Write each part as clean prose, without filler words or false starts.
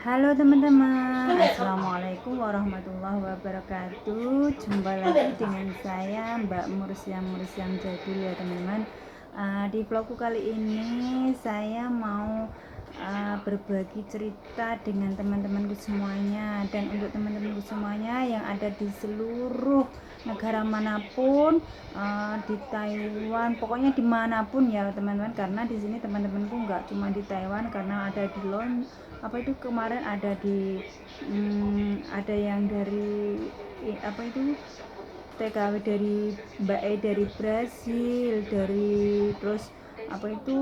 Halo teman-teman, Assalamualaikum warahmatullahi wabarakatuh. Jumpa lagi dengan saya Mbak Mursyam Jadul ya teman-teman. Di vlogku kali ini saya mau berbagi cerita dengan teman-temanku semuanya, dan untuk teman-temanku semuanya yang ada di seluruh negara manapun, di Taiwan, pokoknya dimanapun ya teman-teman, karena di sini teman-temanku nggak cuma di Taiwan, karena ada di apa itu kemarin ada di ada yang dari apa itu TKW dari Mbak E dari Brasil, dari terus apa itu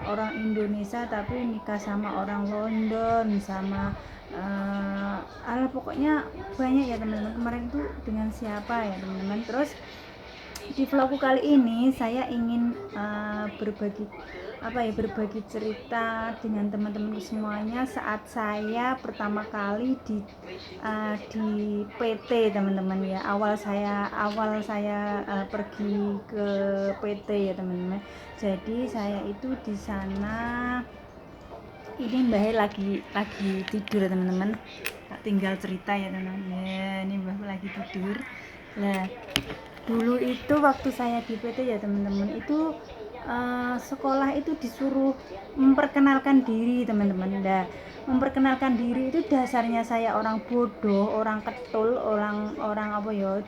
orang Indonesia tapi nikah sama orang London, sama pokoknya banyak ya teman-teman. Kemarin itu dengan siapa ya teman-teman. Terus di vlogku kali ini saya ingin berbagi cerita dengan teman-temanku semuanya saat saya pertama kali di PT teman-teman ya. Awal saya pergi ke PT ya teman-teman. Jadi saya itu di sana, ini Mbak lagi tidur ya teman-teman. Tinggal cerita ya teman-teman. Ya, ini Mbak lagi tidur. Nah, dulu itu waktu saya di PT ya teman-teman, itu sekolah itu disuruh memperkenalkan diri teman-teman. Nah, memperkenalkan diri itu dasarnya saya orang bodoh, orang ketul, orang apa ya,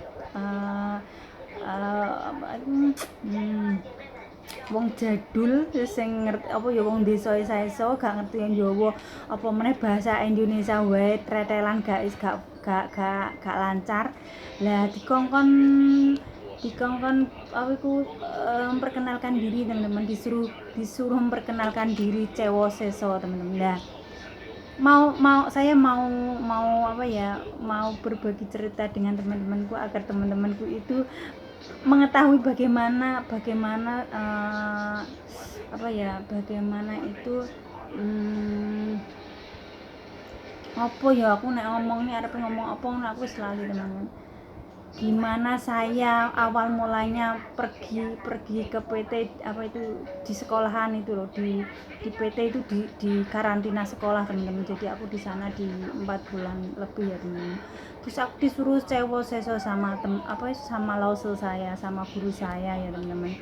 wong jadul sing ngerti apa ya, wong desa iso gak ngerti yang Jawa apa meneh bahasa Indonesia wae tretelan, gak lancar. Lah dikongkon apa iku memperkenalkan diri teman-teman, disuruh memperkenalkan diri cewo seso teman-teman. Lah saya mau apa ya, mau berbagi cerita dengan teman-temanku agar teman-temanku itu mengetahui bagaimana bagaimana itu apa ya, aku nek ngomong nih arep ngomong apa aku selalu teman-teman. Gimana saya awal mulanya pergi ke PT apa itu, di sekolahan itu loh, di PT itu di karantina sekolah teman-teman. Jadi aku di sana di 4 bulan lebih ya teman-teman. Terus aku disuruh cewo seso sama sama lausel saya, sama guru saya ya teman-teman.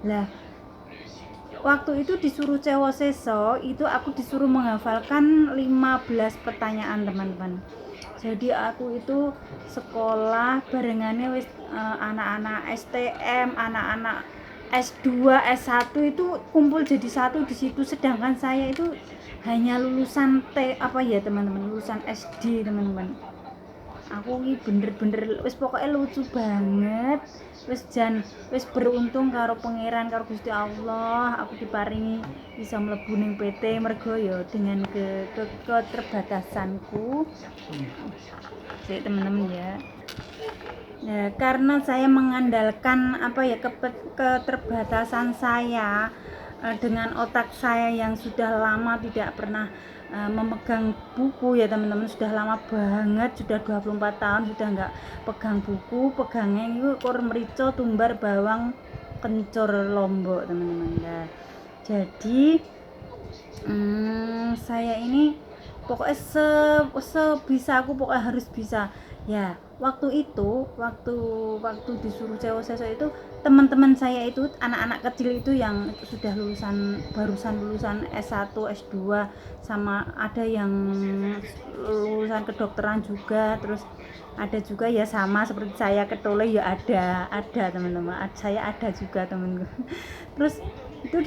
Lah waktu itu disuruh cewo seso itu aku disuruh menghafalkan 15 pertanyaan teman-teman. Jadi aku itu sekolah barengannya wis anak-anak STM, anak-anak S2, S1 itu kumpul jadi satu di situ, sedangkan saya itu hanya lulusan teman-teman, lulusan SD teman-teman. Aku ini bener-bener wis pokoknya lucu banget, wis beruntung karo pangeran, karo Gusti Allah, aku diparingi bisa mlebu ning PT mergo ya dengan keterbatasanku. Jadi teman-teman ya. Nah, karena saya mengandalkan keterbatasan saya, dengan otak saya yang sudah lama tidak pernah memegang buku ya teman-teman, sudah lama banget, sudah 24 tahun sudah nggak pegang buku, pegangnya itu kor merico, tumbar, bawang, kencur, lombok teman-teman. Nah, jadi saya ini pokoknya sebisa aku pokoknya harus bisa ya. Waktu disuruh cewek saya itu, teman-teman saya itu anak-anak kecil itu yang sudah barusan lulusan S1, S2, sama ada yang lulusan kedokteran juga, terus ada juga ya sama seperti saya ketole ya, ada teman-teman, saya ada juga temenku. Terus itu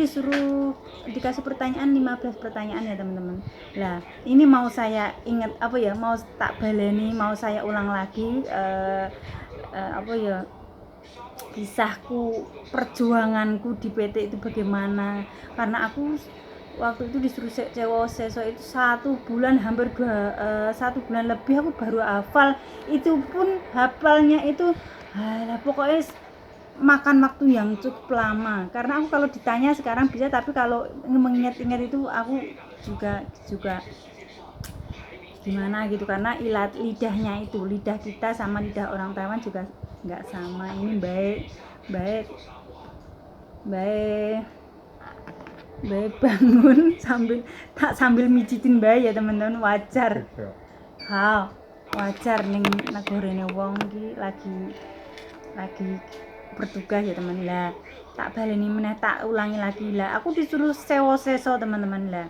dikasih pertanyaan 15 pertanyaan ya teman-teman. Lah ini mau saya ingat mau tak baleni, mau saya ulang lagi kisahku, perjuanganku di PT itu bagaimana. Karena aku waktu itu disuruh cewek seso itu 1 bulan, hampir 1 bulan lebih aku baru hafal. Itu pun hafalnya itu pokoknya makan waktu yang cukup lama, karena aku kalau ditanya sekarang bisa, tapi kalau mengingat-ingat itu aku juga gimana gitu, karena lidahnya itu, lidah kita sama lidah orang Taiwan juga nggak sama. Ini baik Bae bangun sambil mijitin bae ya teman-teman, wajar. Wajar ning negarane wong iki lagi bertugas ya teman lah. Tak baleni meneh, tak ulangi lagi lah. Aku disuruh sewa seso teman-teman lah.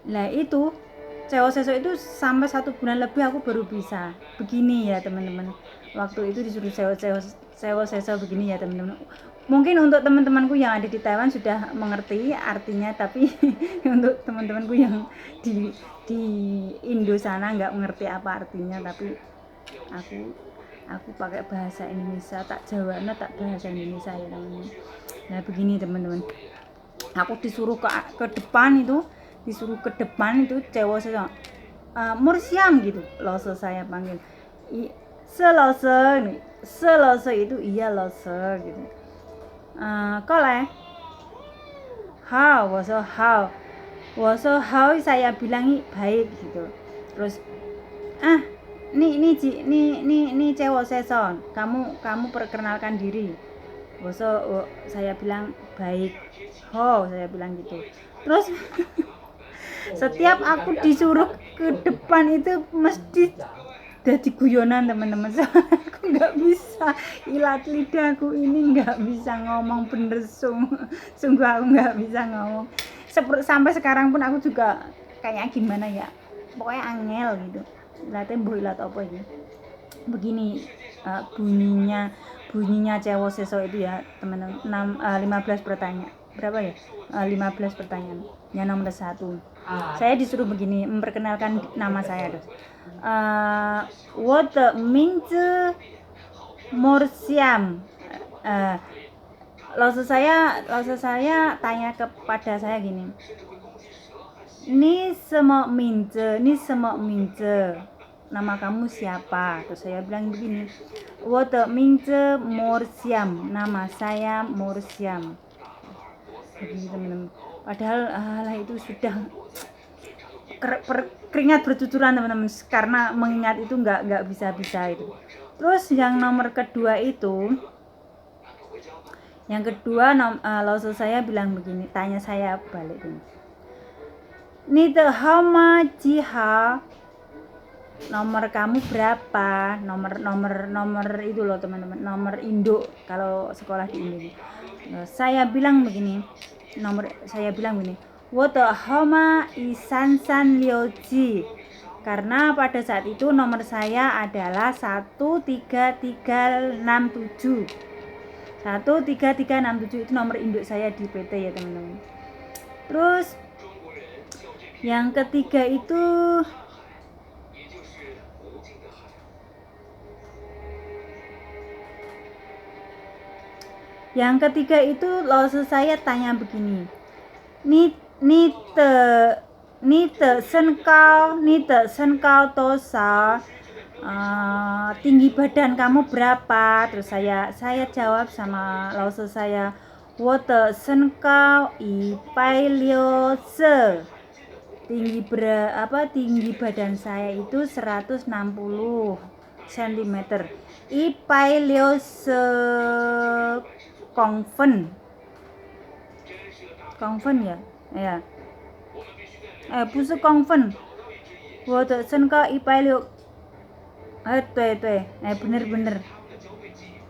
Lah itu sewa seso itu sampai 1 bulan lebih aku baru bisa. Begini ya teman-teman. Waktu itu disuruh sewa seso begini ya teman-teman. Mungkin untuk teman-temanku yang ada di Taiwan sudah mengerti artinya, tapi untuk teman-temanku yang di Indo sana nggak mengerti apa artinya, tapi aku pakai bahasa Indonesia, tak Jawana tak bahasa Indonesia ya teman-teman. Nah begini teman-teman, aku disuruh ke depan itu cewek saya Mursiam gitu loh, saya panggil selose itu iya lose gitu. Kok lah how saya bilang baik gitu. Terus ini cewek seson, kamu perkenalkan diri. Saya bilang baik. Saya bilang gitu. Terus setiap aku disuruh ke depan itu mesti jadi guyonan teman-teman. Aku nggak bisa, ilat lidahku ini nggak bisa ngomong bener, sungguh aku nggak bisa ngomong. Sampai sekarang pun aku juga kayak gimana ya, pokoknya angel gitu. Ilatnya ilat apa ini? Begini bunyinya cewek seso itu ya teman-teman. 15 pertanyaan. Berapa ya? 15 pertanyaan. Yang nomor 1. Saya disuruh begini, memperkenalkan nama saya terus. What means Mursiam? Langsung saya tanya kepada saya gini. Ni semua mince. Nama kamu siapa? Terus saya bilang begini. What means Mursiam? Nama saya Mursiam. Begini teman-teman. Padahal itu sudah keringat bercucuran teman-teman, karena mengingat itu nggak bisa itu. Terus yang nomor kedua itu, langsung saya bilang begini, tanya saya balik ini. Ni de hama jiha, nomor kamu berapa? Nomor itu loh teman-teman, nomor induk kalau sekolah di Indonesia. Saya bilang begini, Woto homa isansan lioji, karena pada saat itu nomor saya adalah 13367. 13367 itu nomor induk saya di PT ya teman-teman. Terus yang ketiga itu langsung saya tanya begini. Ni te senkau tosa, tinggi badan kamu berapa? Terus saya jawab sama langsung saya, wote senkau ipailiose, tinggi badan saya itu 160 cm. Ipailiose Kongfen ya. Busu Kongfen. Wote senka ipailio. Bener.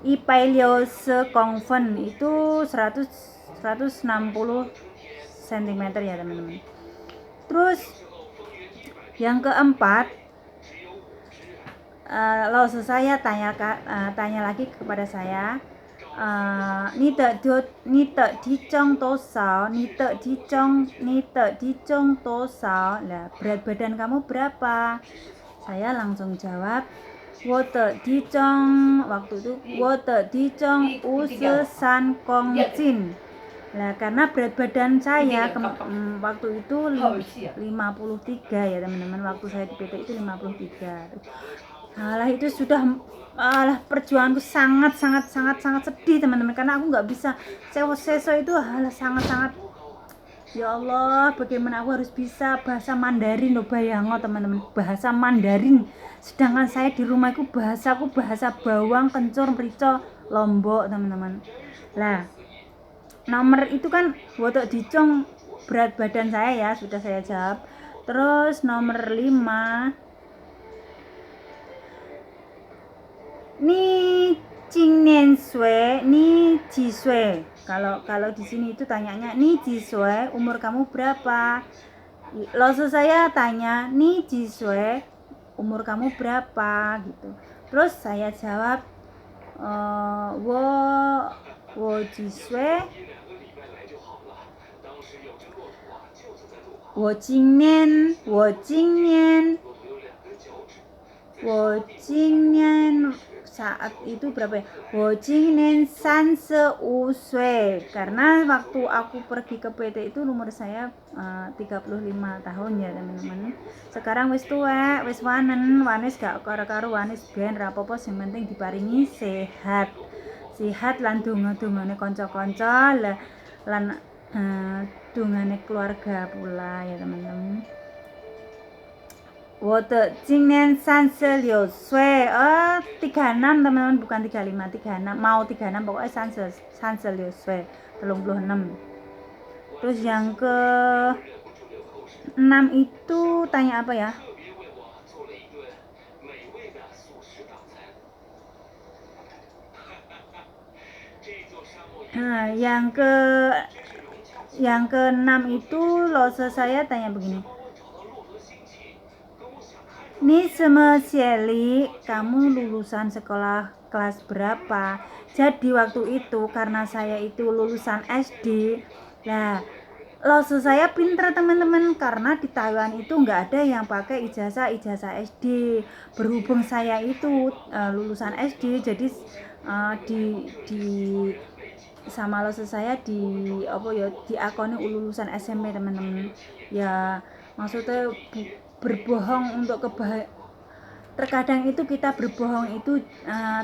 Ipailio Kongfen itu 160 cm ya teman-teman. Terus yang keempat, langsung saya tanya lagi kepada saya. Ni te dicong tosao, lah, berat badan kamu berapa? Saya langsung jawab, wote dicong, waktu itu wote dicong usesan kongcin. Lah karena berat badan saya waktu itu 53 ya teman-teman, waktu saya di PT itu 53. Itu sudah perjuanganku sangat sedih teman-teman, karena aku nggak bisa sewa seso itu sangat ya Allah, bagaimana aku harus bisa bahasa Mandarin loh, bayango teman-teman, bahasa Mandarin, sedangkan saya di rumahku bahasa bawang, kencur, merica, lombok teman-teman. Lah nomor itu kan wotok dicong berat badan saya ya, sudah saya jawab. Terus nomor 5 ni Cingnian Sue, ni Jisue. Kalau di sini itu tanyanya ni Jisue, umur kamu berapa? Lalu saya tanya ni Jisue, umur kamu berapa gitu. Terus saya jawab wo Jisue, wo Jingnian saat itu berapa ya? Wo Jingnian sanse uswe. Karena waktu aku pergi ke PT itu umur saya 35 tahun ya teman-teman. Sekarang wis tuwek, wis wanes gak karo-karo wanes ben ra apa-apa sing penting diparingi sehat. Sehat lan donga-dongane kanca-kanca lan dongane keluarga pula ya teman-teman. 我的今年36岁 36 teman-teman, bukan 35, 36 mau 36 pokoknya 36 岁 36. Terus yang ke 6 itu tanya apa ya? Nah, yang ke 6 itu lose saya tanya begini. Ni semua Shelly, kamu lulusan sekolah kelas berapa? Jadi waktu itu karena saya itu lulusan SD, nah lose saya pinter teman-teman, karena di Taiwan itu nggak ada yang pakai ijazah SD. Berhubung saya itu lulusan SD, jadi di sama lose saya diakoni lulusan SMP teman-teman. Ya maksudnya berbohong untuk terkadang itu kita berbohong itu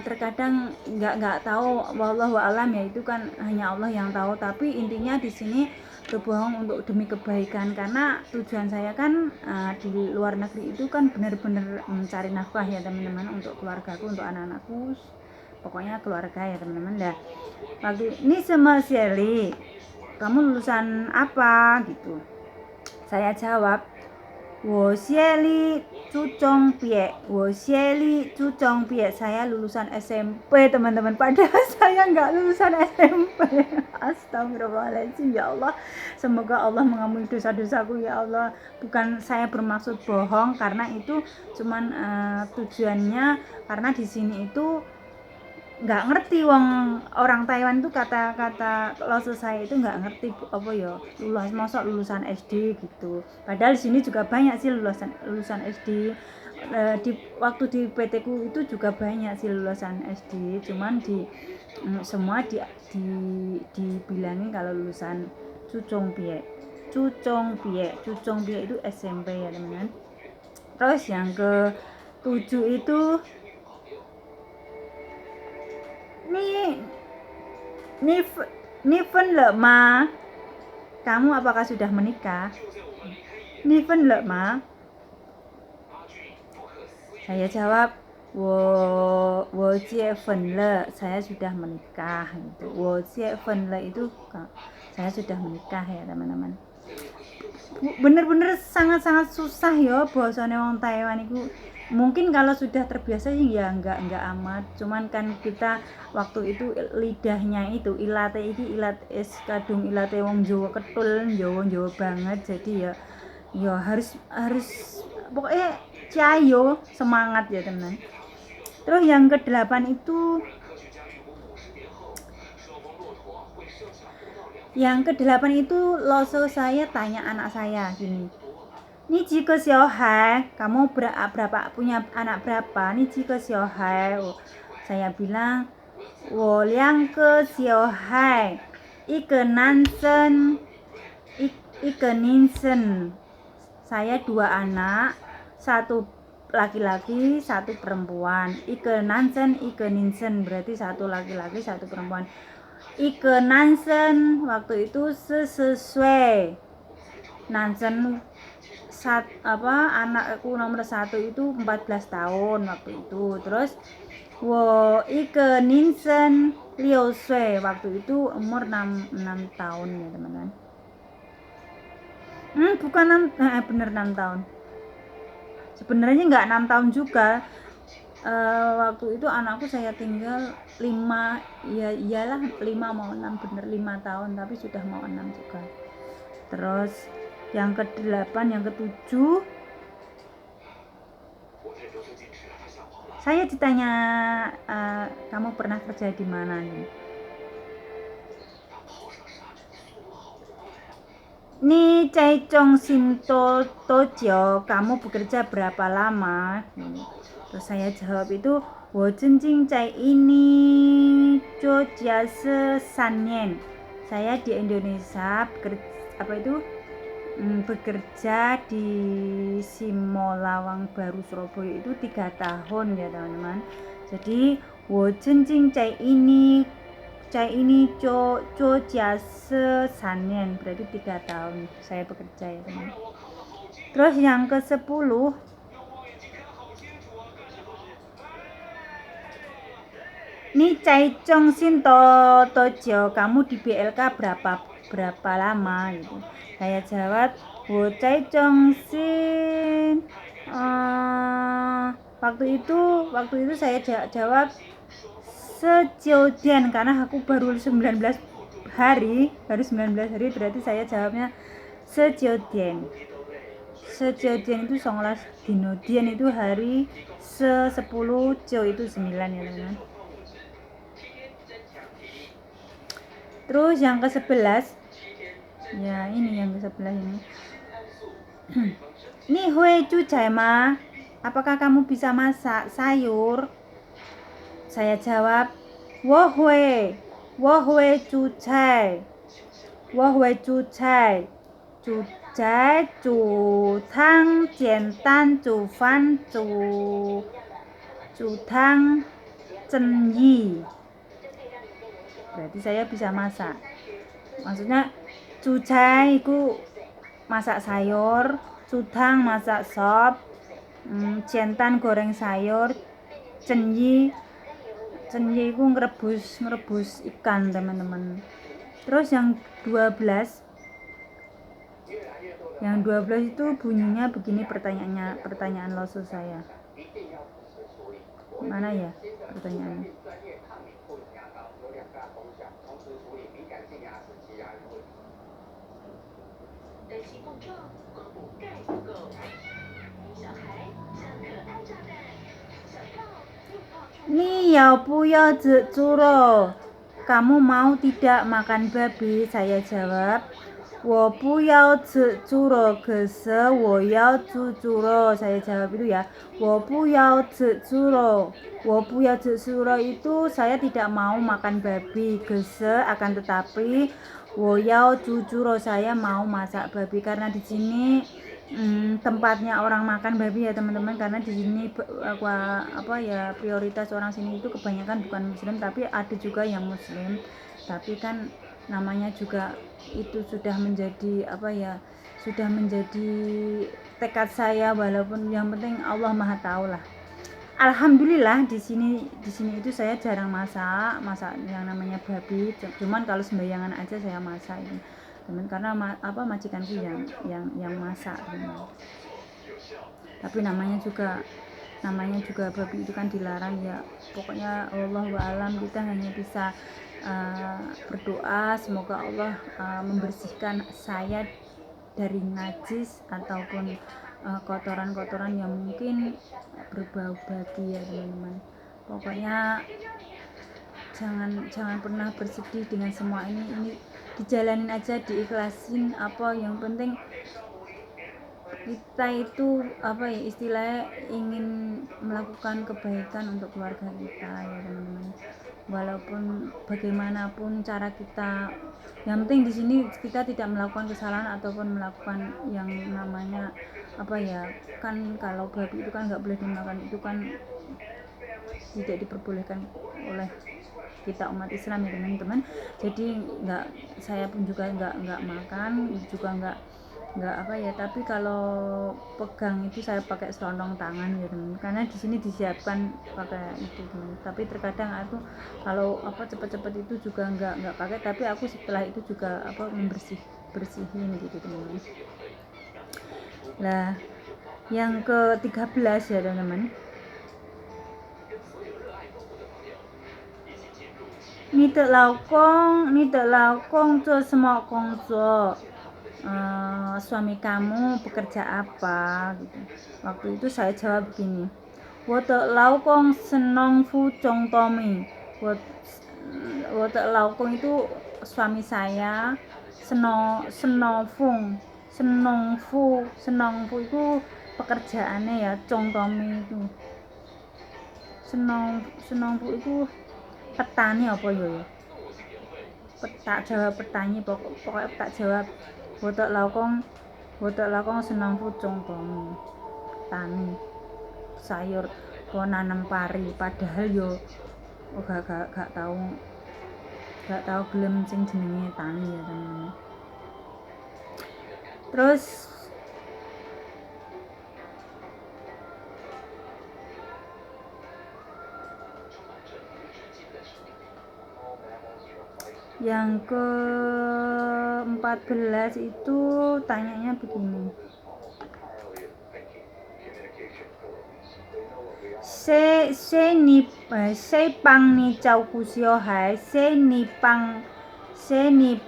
terkadang nggak tahu, wallahu alam ya, itu kan hanya Allah yang tahu. Tapi intinya di sini berbohong untuk demi kebaikan, karena tujuan saya kan di luar negeri itu kan benar-benar mencari nafkah ya teman-teman, untuk keluargaku, untuk anak-anakku, pokoknya keluarga ya teman-teman. Dah waktu ini sama Shelly, kamu lulusan apa gitu. Saya jawab, 我学历初中毕业， saya lulusan SMP teman-teman, padahal saya nggak lulusan SMP. Astagfirullahaladzim, ya Allah, semoga Allah mengampuni dosa-dosaku ya Allah. Bukan saya bermaksud bohong, karena itu cuman tujuannya karena di sini itu nggak ngerti orang Taiwan itu kata-kata lose saya itu nggak ngerti apa ya, lulusan SD gitu. Padahal di sini juga banyak sih lulusan SD. Waktu di PT ku itu juga banyak sih lulusan SD, cuman semua dibilangin kalau lulusan Cucong Pie itu SMP ya teman-teman. Terus yang ke 7 itu Niven le ma, kamu apakah sudah menikah? Niven le ma, saya jawab, wo jiefen le, saya sudah menikah gitu. Wo jiefen le itu saya sudah menikah ya teman-teman. Bener-bener sangat-sangat susah ya bahasane wong Taiwan itu. Mungkin kalau sudah terbiasa sih ya enggak amat, cuman kan kita waktu itu lidahnya itu ilate es kadung ilate wong Jawa ketul, Jawa banget, jadi ya harus pokoknya cayo semangat ya teman. Terus yang ke-8 itu lose saya tanya anak saya gini, ni jika siohai, kamu berapa punya anak berapa? Ni jika siohai, saya bilang, wo liang ke siohai, ike nansen, ike ninsen. Saya 2 anak, 1 laki-laki, 1 perempuan. Ike nansen, ike ninsen, berarti 1 laki-laki, 1 perempuan. Ike nansen waktu itu sesuai. Nansen anakku nomor 1 itu 14 tahun waktu itu. Terus wo ike ninsen 6岁 waktu itu umur 6 tahun ya teman-teman. Bukan 6, bener 6 tahun. Sebenarnya nggak 6 tahun juga. Waktu itu anakku saya tinggal 5, ya iyalah 5 mau 6, bener 5 tahun, tapi sudah mau 6 juga. Terus yang ke-8, yang ke-7 saya ditanya, kamu pernah kerja di mana nih? Ni Cai Chong Sinto Tojo, kamu bekerja berapa lama? Terus saya jawab itu, wo Cai ini Jogja Sanyen. Saya di Indonesia bekerja di Simolawang Baru Surabaya itu 3 tahun ya teman-teman. Jadi wo Cai ini Jogja Sanyen, berarti 3 tahun saya bekerja ya teman. Terus yang ke-10, Ni Cai Chong Sinto Tojo, kamu di BLK berapa lama gitu. Saya jawab, wo Cai Chong Sin, waktu itu saya jawab sejodian, karena aku baru 19 hari, berarti saya jawabnya sejodian. Sejodian itu 19 dino, dian itu hari, 10 jo itu 9 ya teman-teman. Terus yang ke-11, ya ini yang ke-11 ini. Ni hui cu cai ma, apakah kamu bisa masak sayur? Saya jawab, wo hui cu cai, cu cai, cu tang, jian dan, cu fan, cu tang, chen yi. Berarti saya bisa masak. Maksudnya cucai itu masak sayur, cutang masak sop, jentan goreng sayur, cenyi itu ngerebus ikan teman-teman. Terus yang 12 itu bunyinya begini, pertanyaan loso saya. Mana ya pertanyaannya? Ni yao bu yao zi zuro, kamu mau tidak makan babi? Saya jawab, wo bu yao zi zuro, kese wo yao zi zuro. Saya jawab itu ya, wo bu yao zi zuro. Wo bu yao zi zuro itu saya tidak mau makan babi, kese akan tetapi wo yao zi zuro, saya mau masak babi, karena di sini tempatnya orang makan babi ya teman-teman, karena di sini prioritas orang sini itu kebanyakan bukan muslim, tapi ada juga yang muslim, tapi kan namanya juga itu sudah menjadi tekad saya, walaupun yang penting Allah Maha tahu lah. Alhamdulillah di sini itu saya jarang masak yang namanya babi, cuman kalau sembayangan aja saya masak ini teman, karena majikanku yang masak teman. Tapi namanya juga babi itu kan dilarang ya. Pokoknya Allahu a'lam, kita hanya bisa berdoa semoga Allah membersihkan saya dari najis ataupun kotoran-kotoran yang mungkin berbau babi ya teman-teman. Pokoknya jangan pernah bersedih dengan semua ini dijalanin aja, diikhlasin. Yang penting kita itu istilahnya ingin melakukan kebaikan untuk keluarga kita ya teman-teman, walaupun bagaimanapun cara kita, yang penting di sini kita tidak melakukan kesalahan ataupun melakukan yang namanya kan kalau babi itu kan nggak boleh dimakan, itu kan tidak diperbolehkan oleh kita umat Islam ya teman-teman. Jadi saya pun juga nggak makan, juga nggak apa ya, tapi kalau pegang itu saya pakai selondong tangan ya teman, karena di sini disiapkan pakai itu teman. Tapi terkadang aku kalau apa cepet-cepet itu juga nggak pakai, tapi aku setelah itu juga apa bersihin gitu teman. Lah yang ke-13 ya teman-teman,你的老公做什么工作suami kamu bekerja apa gitu. Waktu itu saya jawab begini, 我的老公是农夫种稻米。我的老公itu suami saya, senongfu itu pekerjaannya ya, congtomi itu. Senongfu itu petani apa ya? Tak jawab petani, pokoknya tak jawab. 我的老公senongfu congtomi, petani sayur, nanam pari, padahal yo gak tahu gelem sing jenenge tani ya teman. Terus yang ke-14 itu tanyanya begini,谁帮你照顾小孩？谁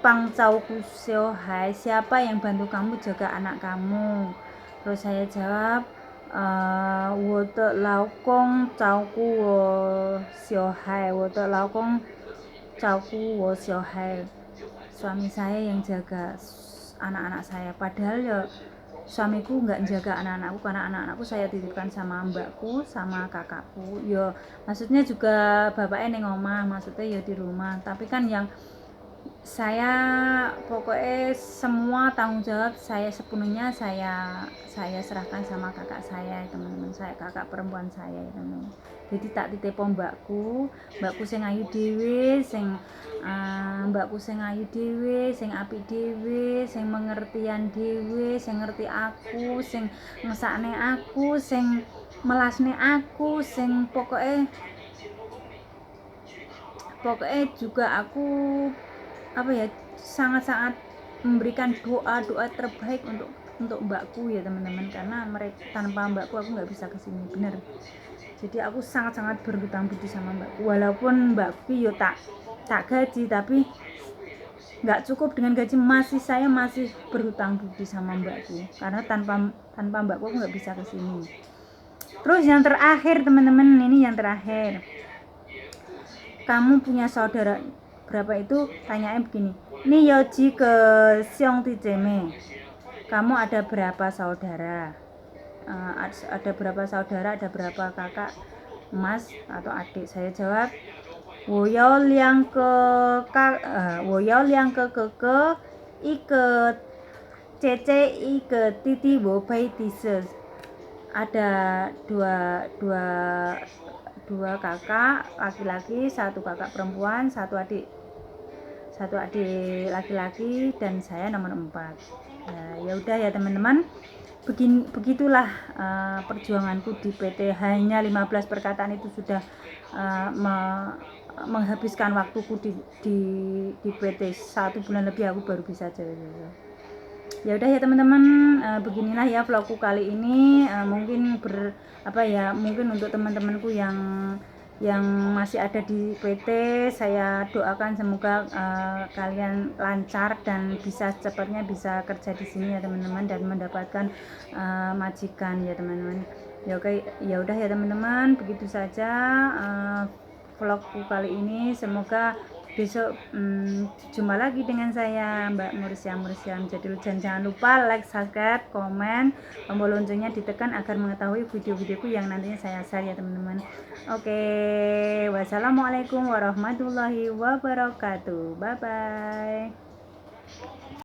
帮照顾小孩？ Siapa yang bantu kamu jaga anak kamu? Terus saya jawab, 我的老公照顾我小孩，我的老公照顾我小孩。 Suami saya yang jaga anak-anak saya, padahal ya suamiku nggak jaga anak-anakku, karena anak-anakku saya titipkan sama mbakku sama kakakku. Yo maksudnya juga bapaknya neng omah, maksudnya ya di rumah, tapi kan yang saya pokoknya semua tanggung jawab saya sepenuhnya saya serahkan sama kakak saya, teman-teman saya, kakak perempuan saya, teman-teman. Jadi tak titip mbakku sing ayu dhewe, sing mbakku sing ayu dhewe, sing apik dhewe, sing mengertian dhewe, sing ngerti aku, sing ngesakne aku, sing melasne aku, sing pokoknya juga aku apa ya, sangat-sangat memberikan doa terbaik untuk mbakku ya teman-teman, karena mereka, tanpa mbakku aku nggak bisa kesini, bener. Jadi aku sangat-sangat berhutang budi sama mbakku, walaupun mbakku yo tak gaji, tapi nggak cukup dengan gaji, saya masih berhutang budi sama mbakku, karena tanpa mbakku aku nggak bisa kesini. Terus yang terakhir teman-teman, ini yang terakhir, kamu punya saudara berapa? Itu tanyain begini, ini Yoji ke Siong Tijeme, kamu ada berapa saudara? Ada berapa saudara, ada berapa kakak, mas atau adik? Saya jawab, 我有两个哥哥，一个姐姐，一个弟弟，我配第四。 Ada dua kakak laki-laki, satu kakak perempuan, satu adik laki-laki, dan saya nomor 4. Ya udah ya teman-teman, begitulah perjuanganku di PT. Hanya 15 perkataan itu sudah menghabiskan waktuku di PT. 1 bulan lebih aku baru bisa jalan. Ya udah ya teman-teman, beginilah ya vlogku kali ini. Mungkin mungkin untuk teman-temanku yang masih ada di PT, saya doakan semoga kalian lancar dan bisa cepatnya bisa kerja di sini ya teman-teman, dan mendapatkan majikan ya teman-teman. Ya oke, ya udah ya teman-teman, begitu saja vlogku kali ini. Semoga besok jumpa lagi dengan saya, Mbak Mursiam. Jadi jangan lupa like, subscribe, komen, tombol loncengnya ditekan agar mengetahui video-videoku yang nantinya saya share ya teman-teman. Oke, wassalamualaikum warahmatullahi wabarakatuh. Bye bye.